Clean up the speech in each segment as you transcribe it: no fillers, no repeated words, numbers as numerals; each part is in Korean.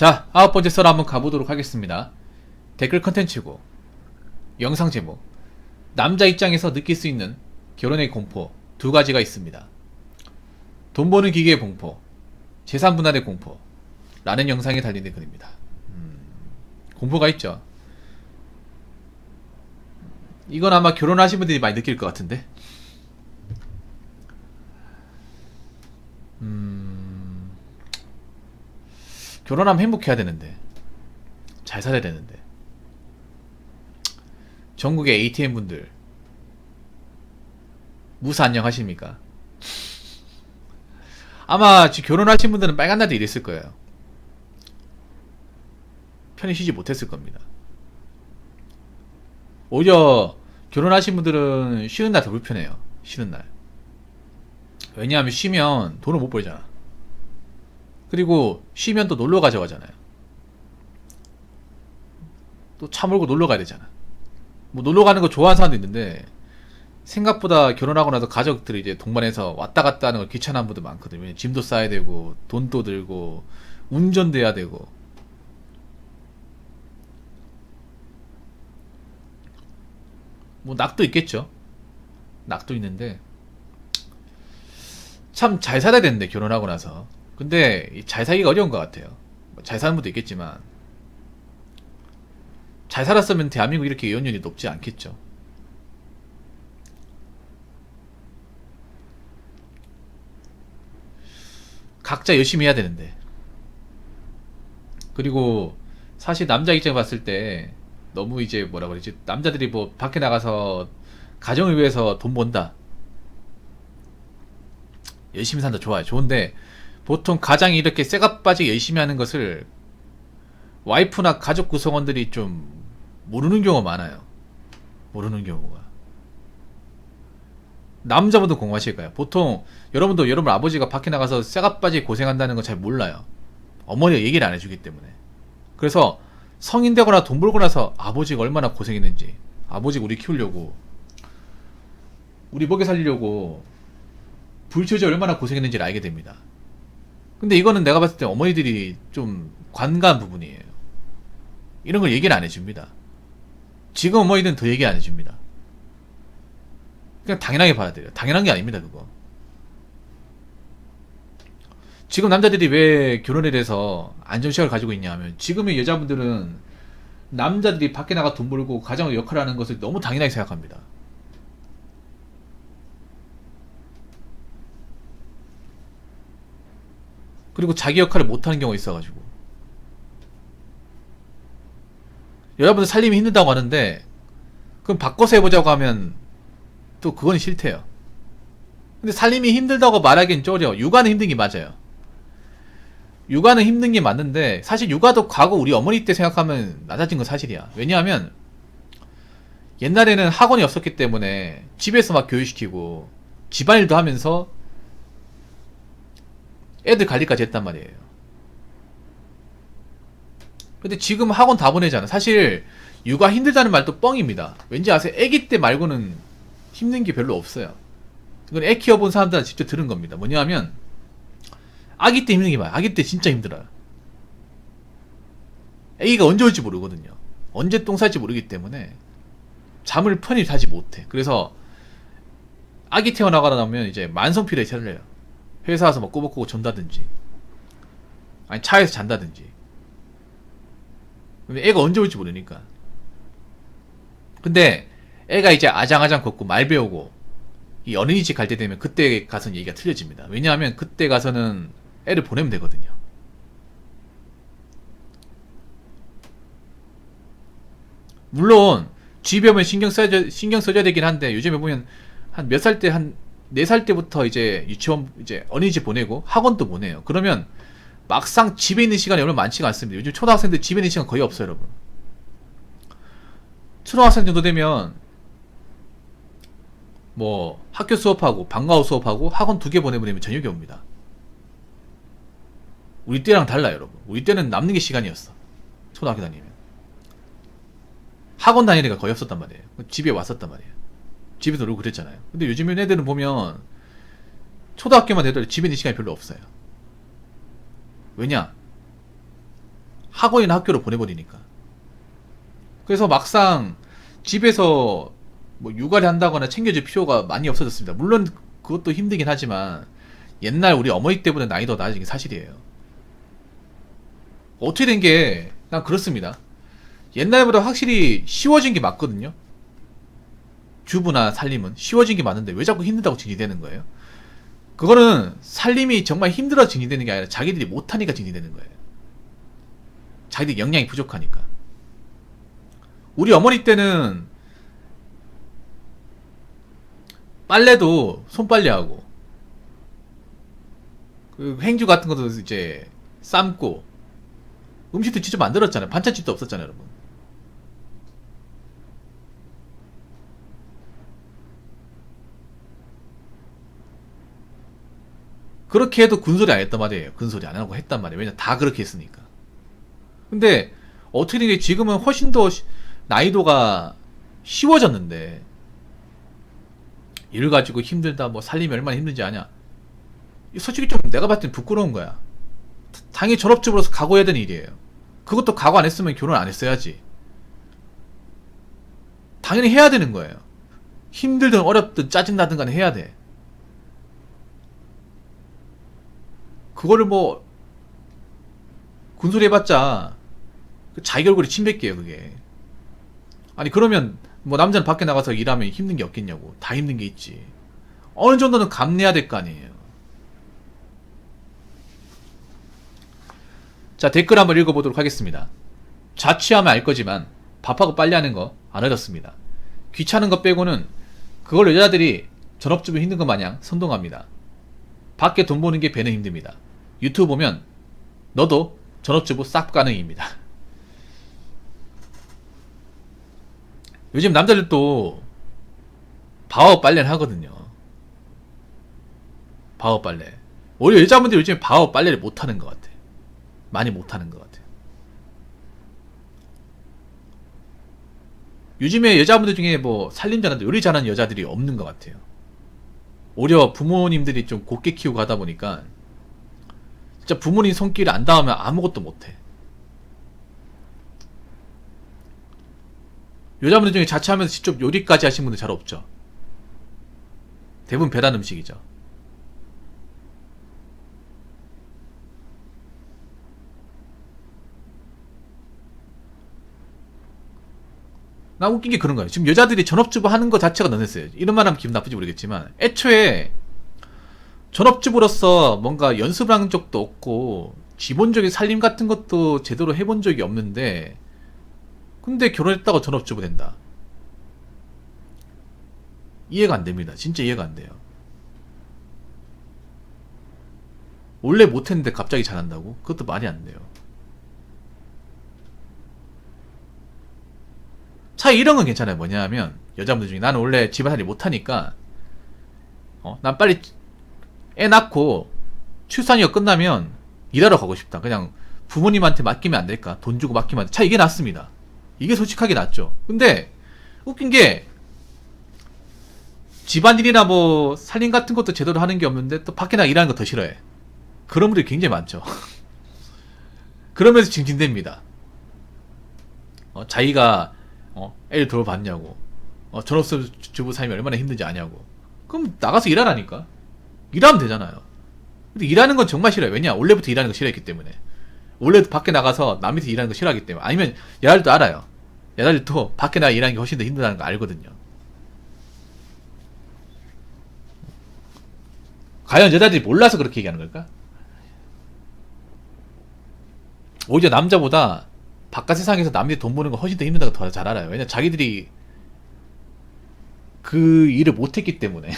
자, 9번째 썰 한번 가보도록 하겠습니다. 댓글 컨텐츠고 영상 제목, 남자 입장에서 느낄 수 있는 결혼의 공포 두 가지가 있습니다. 돈 버는 기계의 공포, 재산 분할의 공포 라는 영상에 달린 댓글입니다. 공포가 있죠. 이건 아마 결혼하신 분들이 많이 느낄 것 같은데. 결혼하면 행복해야 되는데, 잘 살아야 되는데. 전국의 ATM 분들 무사 안녕하십니까? 아마 지금 결혼하신 분들은 빨간 날도 일했을 거예요. 편히 쉬지 못했을 겁니다. 오히려 결혼하신 분들은 쉬는 날 더 불편해요. 쉬는 날. 왜냐하면 쉬면 돈을 못 벌잖아. 그리고 쉬면 또 놀러 가져가잖아요. 또 차 몰고 놀러 가야 되잖아. 뭐 놀러 가는 거 좋아하는 사람도 있는데 생각보다 결혼하고 나서 가족들이 이제 동반해서 왔다 갔다 하는 걸 귀찮아하는 분들 많거든요. 왜냐면 짐도 싸야 되고 돈도 들고 운전도 해야 되고. 뭐 낙도 있겠죠. 낙도 있는데 참 잘 살아야 되는데 결혼하고 나서. 근데 잘 살기가 어려운 것 같아요. 잘 사는 분도 있겠지만 잘 살았으면 대한민국 이렇게 이혼율이 높지 않겠죠. 각자 열심히 해야 되는데. 그리고 사실 남자 입장에 봤을 때 너무 이제 뭐라 그러지, 남자들이 뭐 밖에 나가서 가정을 위해서 돈 번다, 열심히 산다, 좋아요, 좋은데 보통 가장이 이렇게 쇠가 빠지게 열심히 하는 것을 와이프나 가족 구성원들이 좀 모르는 경우가 많아요. 모르는 경우가. 남자분도 공감하실 거예요. 보통 여러분도 여러분 아버지가 밖에 나가서 쇠가 빠지게 고생한다는 거 잘 몰라요. 어머니가 얘기를 안 해주기 때문에. 그래서 성인 되거나 돈 벌고 나서 아버지가 얼마나 고생했는지, 아버지가 우리 키우려고, 우리 먹여 살리려고 불철저 얼마나 고생했는지를 알게 됩니다. 근데 이거는 내가 봤을 때 어머니들이 좀 관가한 부분이에요. 이런 걸 얘기를 안 해줍니다. 지금 어머니들은 더 얘기 안 해줍니다. 그냥 당연하게 봐야 돼요. 당연한 게 아닙니다, 그거. 지금 남자들이 왜 결혼에 대해서 안전시각을 가지고 있냐 하면, 지금의 여자분들은 남자들이 밖에 나가 돈 벌고 가정의 역할을 하는 것을 너무 당연하게 생각합니다. 그리고 자기 역할을 못하는 경우가 있어가지고. 여러분들 살림이 힘들다고 하는데 그럼 바꿔서 해보자고 하면 또 그건 싫대요. 근데 살림이 힘들다고 말하기엔 쩌려. 육아는 힘든 게 맞아요. 육아는 힘든 게 맞는데 사실 육아도 과거 우리 어머니 때 생각하면 낮아진 건 사실이야. 왜냐하면 옛날에는 학원이 없었기 때문에 집에서 막 교육시키고 집안일도 하면서 애들 관리까지 했단 말이에요. 근데 지금 학원 다 보내잖아. 사실 육아 힘들다는 말도 뻥입니다. 왠지 아세요? 애기 때 말고는 힘든 게 별로 없어요. 이건 애 키워본 사람들한테 직접 들은 겁니다. 뭐냐면 아기 때 힘든 게 많아요. 아기 때 진짜 힘들어요. 애기가 언제 올지 모르거든요. 언제 똥 쌀지 모르기 때문에 잠을 편히 자지 못해. 그래서 아기 태어나거나 나면 이제 만성피로에 차려요. 회사 와서 막 꼬박꼬박 존다든지 아니 차에서 잔다든지. 애가 언제 올지 모르니까. 근데 애가 이제 아장아장 걷고 말 배우고 이 어린이집 갈 때 되면 그때 가서는 얘기가 틀려집니다. 왜냐하면 그때 가서는 애를 보내면 되거든요. 물론 집에 오면 신경 써줘야 되긴 한데, 요즘에 보면 한 몇 살 때, 한 4살 때부터 이제 유치원, 이제 어린이집 보내고 학원도 보내요. 그러면 막상 집에 있는 시간이 얼마 많지가 않습니다. 요즘 초등학생들 집에 있는 시간 거의 없어요, 여러분. 초등학생 정도 되면 뭐 학교 수업하고 방과후 수업하고 학원 2개 보내보내면 저녁에 옵니다. 우리 때랑 달라요, 여러분. 우리 때는 남는 게 시간이었어. 초등학교 다니면 학원 다니는 애가 거의 없었단 말이에요. 집에 왔었단 말이에요. 집에서 놀고 그랬잖아요. 근데 요즘 애들은 보면 초등학교만 돼도 집에 있는 시간이 별로 없어요. 왜냐? 학원이나 학교로 보내버리니까. 그래서 막상 집에서 뭐 육아를 한다거나 챙겨줄 필요가 많이 없어졌습니다. 물론 그것도 힘들긴 하지만 옛날 우리 어머니 때보다 난이도가 낮아진 게 사실이에요. 어떻게 된 게 난 그렇습니다. 옛날보다 확실히 쉬워진 게 맞거든요. 주부나 살림은 쉬워진 게 맞는데 왜 자꾸 힘들다고 진행되는 거예요? 그거는 살림이 정말 힘들어 진행되는 게 아니라 자기들이 못하니까 진행되는 거예요. 자기들이 역량이 부족하니까. 우리 어머니 때는 빨래도 손빨래하고 그 행주 같은 것도 이제 삶고 음식도 직접 만들었잖아요. 반찬집도 없었잖아요, 여러분. 그렇게 해도 군소리 안 했단 말이에요. 군소리 안 하고 했단 말이에요. 왜냐 다 그렇게 했으니까. 근데 어떻게 된 게 지금은 훨씬 더 난이도가 쉬워졌는데 일 가지고 힘들다 뭐 살림이 얼마나 힘든지 아냐. 솔직히 좀 내가 봤을 땐 부끄러운 거야. 당연히 전업주부로서 각오해야 되는 일이에요. 그것도 각오 안 했으면 결혼 안 했어야지. 당연히 해야 되는 거예요. 힘들든 어렵든 짜증나든 간에 해야 돼. 그거를 뭐 군소리 해봤자 자기 얼굴에 침 뱉게요 그게. 아니 그러면 뭐 남자는 밖에 나가서 일하면 힘든 게 없겠냐고. 다 힘든 게 있지. 어느 정도는 감내해야 될 거 아니에요. 자, 댓글 한번 읽어보도록 하겠습니다. 자취하면 알 거지만 밥하고 빨래하는 거 안 어렵습니다. 귀찮은 거 빼고는 그걸 여자들이 전업주부 힘든 것 마냥 선동합니다. 밖에 돈 버는 게 배는 힘듭니다. 유튜브 보면 너도 전업주부 싹 가능입니다. 요즘 남자들도 바워 빨래를 하거든요. 바워 빨래. 오히려 여자분들이 요즘 바워 빨래를 못하는 것 같아. 많이 못하는 것 같아. 요즘에 여자분들 중에 뭐 살림 잘하는 요리 잘하는 여자들이 없는 것 같아요. 오히려 부모님들이 좀 곱게 키우고 하다 보니까 진짜 부모님 손길을 안 닿으면 아무것도 못해. 여자분들 중에 자취하면서 직접 요리까지 하신 분들 잘 없죠. 대부분 배달 음식이죠. 나 웃긴 게 그런 거예요. 지금 여자들이 전업주부 하는 거 자체가 너네어요. 이런 말 하면 기분 나쁘지 모르겠지만 애초에 전업주부로서 뭔가 연습을 한 적도 없고 기본적인 살림 같은 것도 제대로 해본 적이 없는데 근데 결혼했다고 전업주부 된다. 이해가 안 됩니다. 진짜 이해가 안 돼요. 원래 못했는데 갑자기 잘한다고? 그것도 말이 안 돼요. 차 이런 건 괜찮아요. 뭐냐면 여자분들 중에 나는 원래 집안일이 못하니까 난 빨리 애 낳고 출산이가 끝나면 일하러 가고 싶다. 그냥 부모님한테 맡기면 안 될까? 돈 주고 맡기면 안 돼. 차 이게 낫습니다. 이게 솔직하게 낫죠. 근데 웃긴 게 집안일이나 뭐 살림 같은 것도 제대로 하는 게 없는데 또 밖에 나가 일하는 거 더 싫어해. 그런 분들이 굉장히 많죠. 그러면서 징징댑니다. 자기가 애를 돌봐봤냐고. 전업주부 삶이 얼마나 힘든지 아냐고. 그럼 나가서 일하라니까. 일하면 되잖아요. 근데 일하는 건 정말 싫어요. 왜냐? 원래부터 일하는 거 싫어했기 때문에. 원래도 밖에 나가서 남 밑에 일하는 거 싫어하기 때문에. 아니면 여자들도 알아요. 여자들도 밖에 나가 일하는 게 훨씬 더 힘들다는 거 알거든요. 과연 여자들이 몰라서 그렇게 얘기하는 걸까? 오히려 남자보다 바깥 세상에서 남이 돈 버는 거 훨씬 더 힘들다고 더 잘 알아요. 왜냐 자기들이 그 일을 못했기 때문에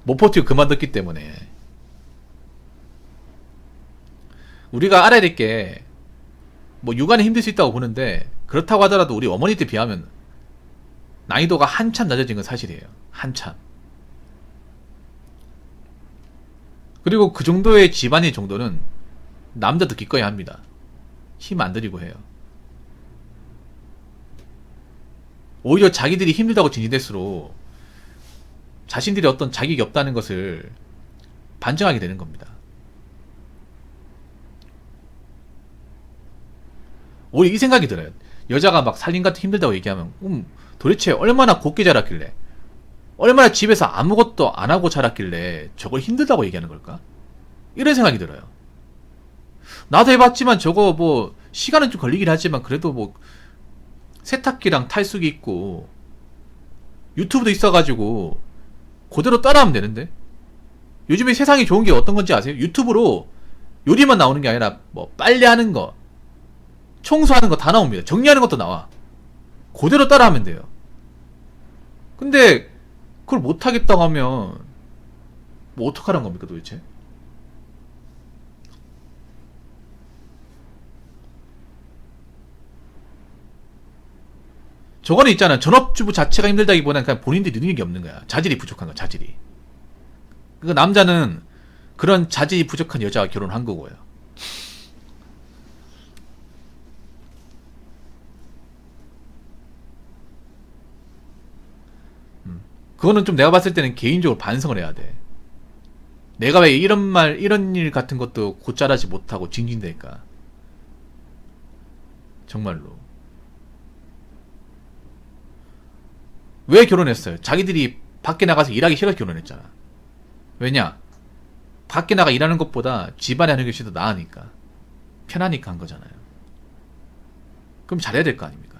못 버티고 그만뒀기 때문에. 우리가 알아야 될 게 뭐 육아는 힘들 수 있다고 보는데 그렇다고 하더라도 우리 어머니 때 비하면 난이도가 한참 낮아진 건 사실이에요. 한참. 그리고 그 정도의 집안일 정도는 남자도 기꺼이 합니다. 힘 안 들이고 해요. 오히려 자기들이 힘들다고 진행될수록 자신들이 어떤 자격이 없다는 것을 반증하게 되는 겁니다. 오히려 이 생각이 들어요. 여자가 막 살림 같은 힘들다고 얘기하면 도대체 얼마나 곱게 자랐길래, 얼마나 집에서 아무것도 안 하고 자랐길래 저걸 힘들다고 얘기하는 걸까? 이런 생각이 들어요. 나도 해봤지만 저거 뭐 시간은 좀 걸리긴 하지만 그래도 뭐 세탁기랑 탈수기 있고 유튜브도 있어가지고 그대로 따라하면 되는데. 요즘에 세상이 좋은 게 어떤 건지 아세요? 유튜브로 요리만 나오는 게 아니라 뭐 빨래하는 거, 청소하는 거 다 나옵니다. 정리하는 것도 나와. 그대로 따라하면 돼요. 근데 그걸 못하겠다고 하면 뭐 어떡하라는 겁니까 도대체? 저거는 있잖아. 전업주부 자체가 힘들다기보다는 그냥 본인들이 능력이 없는 거야. 자질이 부족한 거야. 자질이. 그 남자는 그런 자질이 부족한 여자와 결혼한 거고요. 그거는 좀 내가 봤을 때는 개인적으로 반성을 해야 돼. 내가 왜 이런 말, 이런 일 같은 것도 곧잘하지 못하고 징징댈까? 정말로. 왜 결혼했어요? 자기들이 밖에 나가서 일하기 싫어서 결혼했잖아. 왜냐? 밖에 나가 일하는 것보다 집안에 하는 것이 더 나으니까. 편하니까 한 거잖아요. 그럼 잘해야 될 거 아닙니까?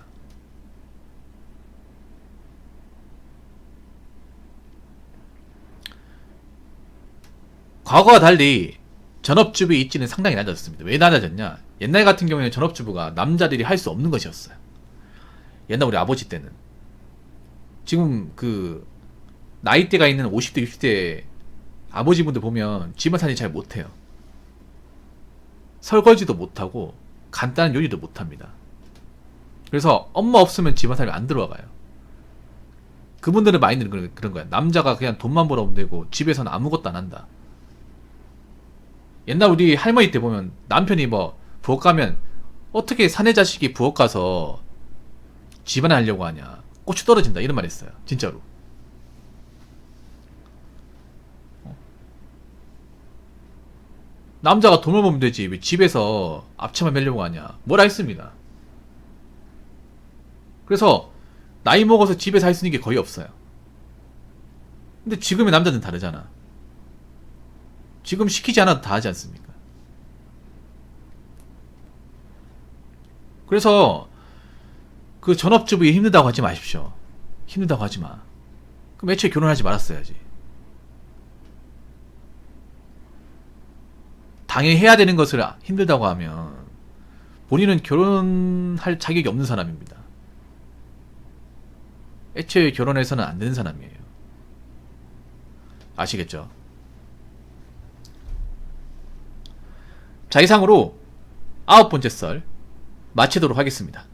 과거와 달리 전업주부의 입지는 상당히 낮아졌습니다. 왜 낮아졌냐? 옛날 같은 경우에는 전업주부가 남자들이 할 수 없는 것이었어요. 옛날 우리 아버지 때는. 지금 그 나이대가 있는 50대, 60대 아버지분들 보면 집안살이 잘 못해요. 설거지도 못하고 간단한 요리도 못합니다. 그래서 엄마 없으면 집안살이 안 들어가요. 그분들의 마인드는 그런 거야. 남자가 그냥 돈만 벌어오면 되고 집에서는 아무것도 안 한다. 옛날 우리 할머니 때 보면 남편이 뭐 부엌 가면 어떻게 사내 자식이 부엌 가서 집안에 하려고 하냐. 고추 떨어진다 이런 말 했어요. 진짜로. 남자가 돈을 벌면 되지 왜 집에서 앞치마 매려고 하냐. 뭐라 했습니다. 그래서 나이 먹어서 집에서 할 수 있는 게 거의 없어요. 근데 지금의 남자들은 다르잖아. 지금 시키지 않아도 다 하지 않습니까? 그래서 그 전업주부에 힘들다고 하지 마십시오. 힘들다고 하지 마. 그럼 애초에 결혼하지 말았어야지. 당연히 해야 되는 것을 힘들다고 하면 본인은 결혼할 자격이 없는 사람입니다. 애초에 결혼해서는 안 되는 사람이에요. 아시겠죠? 자, 이상으로 9번째 썰 마치도록 하겠습니다.